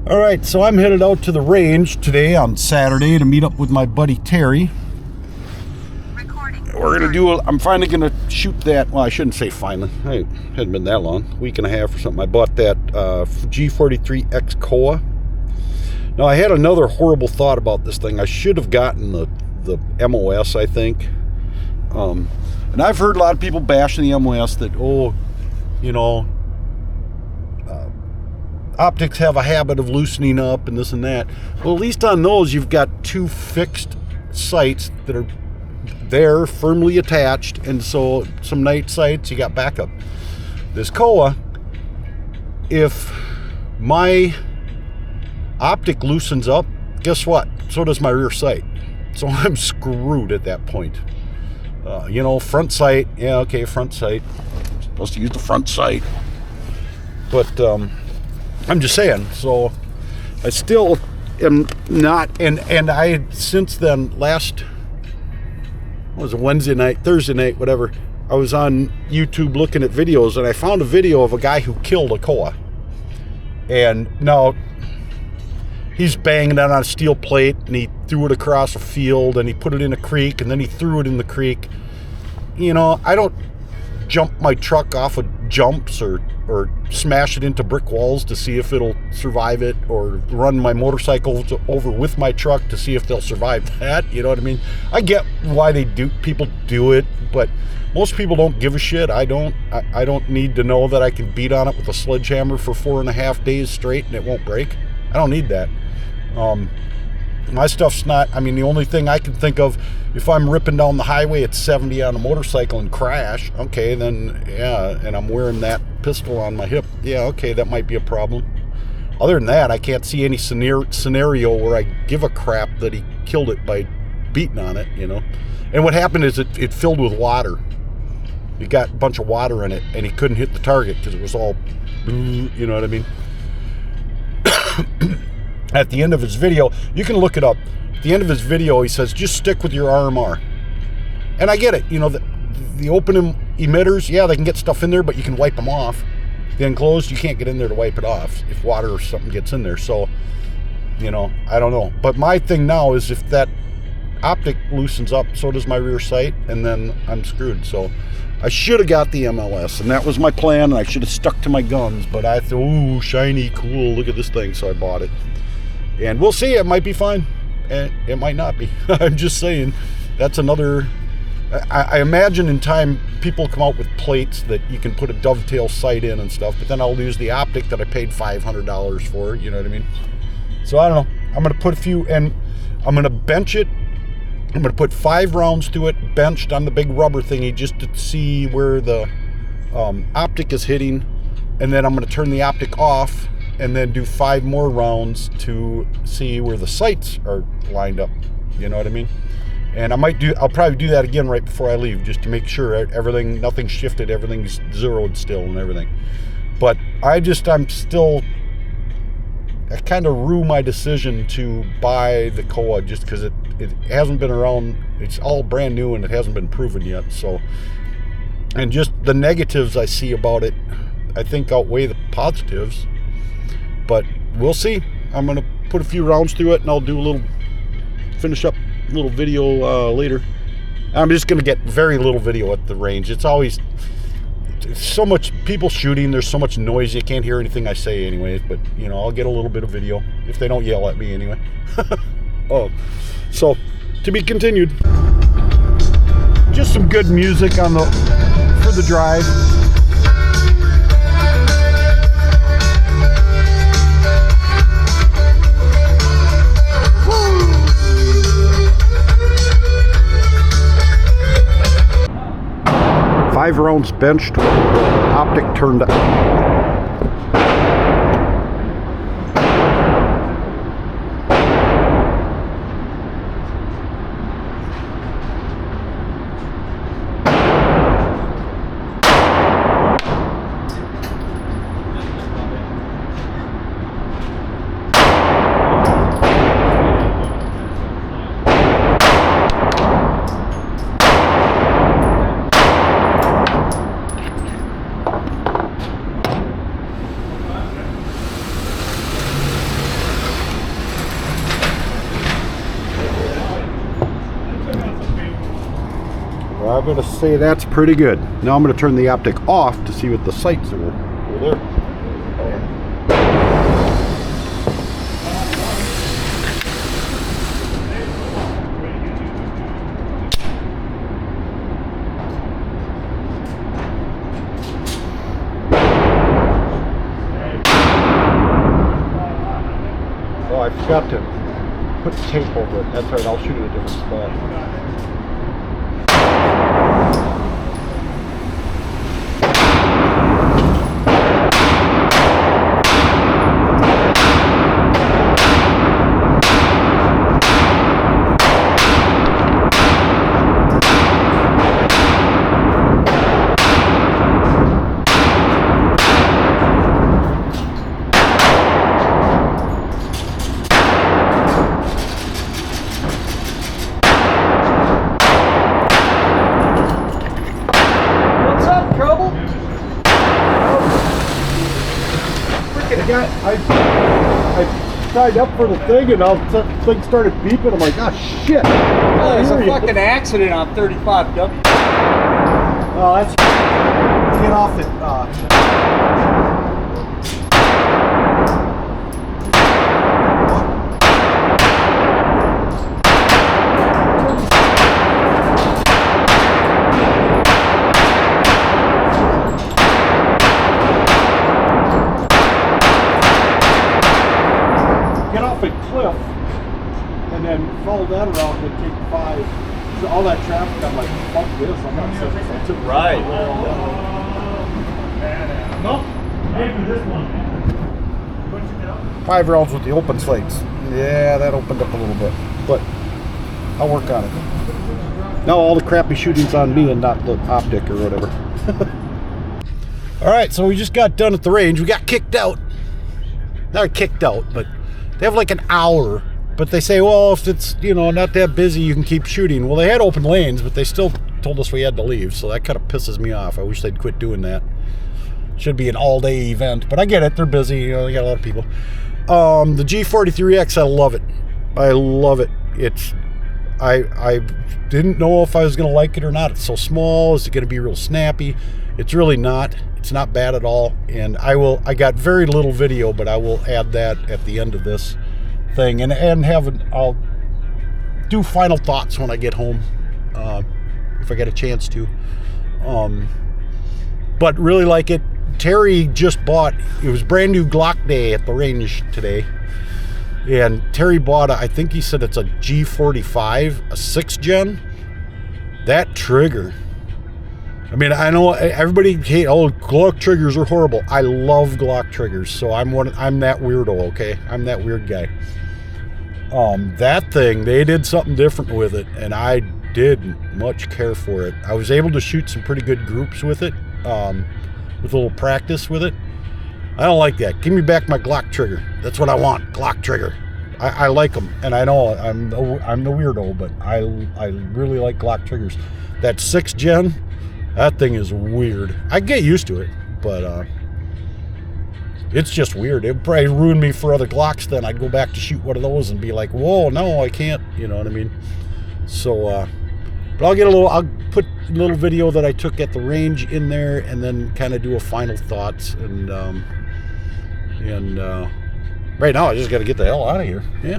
All right, so I'm headed out to the range today on Saturday to meet up with my buddy Terry. We're gonna do. I'm finally gonna shoot that. Well, I shouldn't say finally. It hadn't been that long, week and a half or something. I bought that G43X COA. Now I had another horrible thought about this thing. I should have gotten the MOS, I think. And I've heard a lot of people bashing the MOS that, oh, you know, optics have a habit of loosening up and this and that. Well, at least on those, you've got two fixed sights that are there, firmly attached, and so some night sights, you got backup. This COA, if my optic loosens up, guess what? So does my rear sight. So I'm screwed at that point. You know, front sight, yeah, okay, front sight. Supposed to use the front sight. But I'm just saying, so I still am not, and I, since then, last, what was it, Wednesday night, Thursday night, whatever, I was on YouTube looking at videos, and I found a video of a guy who killed a COA. And now he's banging it on a steel plate, and he threw it across a field, and he put it in a creek, and then he threw it in the creek. You know, I don't jump my truck off of jumps or smash it into brick walls to see if it'll survive it, or run my motorcycle over with my truck to see if they'll survive that. You know what I mean? I get why people do it, but most people don't give a shit. I don't need to know that I can beat on it with a sledgehammer for 4.5 days straight and it won't break. I don't need that. My stuff's not, I mean, the only thing I can think of, if I'm ripping down the highway at 70 on a motorcycle and crash, okay, then, yeah, and I'm wearing that pistol on my hip, yeah, okay, that might be a problem. Other than that, I can't see any scenario where I give a crap that he killed it by beating on it, you know. And what happened is it filled with water. It got a bunch of water in it, and he couldn't hit the target because it was all, you know what I mean? At the end of his video, you can look it up. At the end of his video, he says, just stick with your RMR. And I get it. You know, the open emitters, yeah, they can get stuff in there, but you can wipe them off. The enclosed, you can't get in there to wipe it off if water or something gets in there. So, you know, I don't know. But my thing now is if that optic loosens up, so does my rear sight, and then I'm screwed. So I should have got the MLS, and that was my plan, and I should have stuck to my guns. But I thought, ooh, shiny, cool, look at this thing, so I bought it. And we'll see, it might be fine, and it might not be. I'm just saying, that's another, I imagine in time people come out with plates that you can put a dovetail sight in and stuff, but then I'll lose the optic that I paid $500 for, you know what I mean? So I don't know, I'm gonna put a few, and I'm gonna bench it. I'm gonna put 5 rounds to it, benched on the big rubber thingy, just to see where the optic is hitting, and then I'm gonna turn the optic off, and then do 5 more rounds to see where the sights are lined up. You know what I mean? And I'll probably do that again right before I leave, just to make sure everything, nothing's shifted, everything's zeroed still and everything. But I kind of rue my decision to buy the COA just because it hasn't been around. It's all brand new and it hasn't been proven yet. So, and just the negatives I see about it, I think outweigh the positives. But we'll see. I'm going to put a few rounds through it, and I'll do finish up a little video later. I'm just going to get very little video at the range. It's always so much people shooting. There's so much noise. You can't hear anything I say anyways. But, you know, I'll get a little bit of video if they don't yell at me anyway. Oh, so to be continued. Just some good music for the drive. Five rounds benched, optic turned up. going to say that's pretty good. Now I'm going to turn the optic off to see what the sights are over there. Oh, I forgot to put tape over it. That's right, I'll shoot it at a different spot. I signed up for the thing and the thing started beeping. I'm like, oh shit. Oh, there's a fucking accident on 35W. Oh, that's... Get off it. Get off a cliff and then follow that around and take 5. All that traffic, I'm like, fuck this. I'm not sitting for it. Right. No. Maybe this one. 5-year-olds with the open slates. Yeah, that opened up a little bit, but I'll work on it. Now all the crappy shooting's on me and not the optic or whatever. All right, so we just got done at the range. We got kicked out. Not kicked out, but they have like an hour. But they say, well, if it's, you know, not that busy, you can keep shooting. Well, they had open lanes, but they still told us we had to leave. So that kind of pisses me off. I wish they'd quit doing that. Should be an all-day event, but I get it. They're busy. You know, they got a lot of people. The G43X, I love it. I love it. I didn't know if I was going to like it or not. It's so small. Is it going to be real snappy? It's really not. It's not bad at all. And I got very little video, but I will add that at the end of this thing and I'll do final thoughts when I get home, if I get a chance to. But really like it. Terry just bought, it was brand new Glock day at the range today, and Terry bought I think he said it's a G45, a 6th gen. That trigger, I mean, I know everybody hate, oh, Glock triggers are horrible. I love Glock triggers, so I'm that weirdo, okay? I'm that weird guy. That thing, they did something different with it, and I didn't much care for it. I was able to shoot some pretty good groups with it, with a little practice with it. I don't like that. Give me back my Glock trigger. That's what I want, Glock trigger. I like them, and I know I'm the weirdo, but I really like Glock triggers. That 6th gen, that thing is weird. I get used to it, but it's just weird. It would probably ruin me for other Glocks then. I'd go back to shoot one of those and be like, whoa, no, I can't, you know what I mean? So, but I'll put a little video that I took at the range in there and then kind of do a final thoughts. And right now I just got to get the hell out of here. Yeah.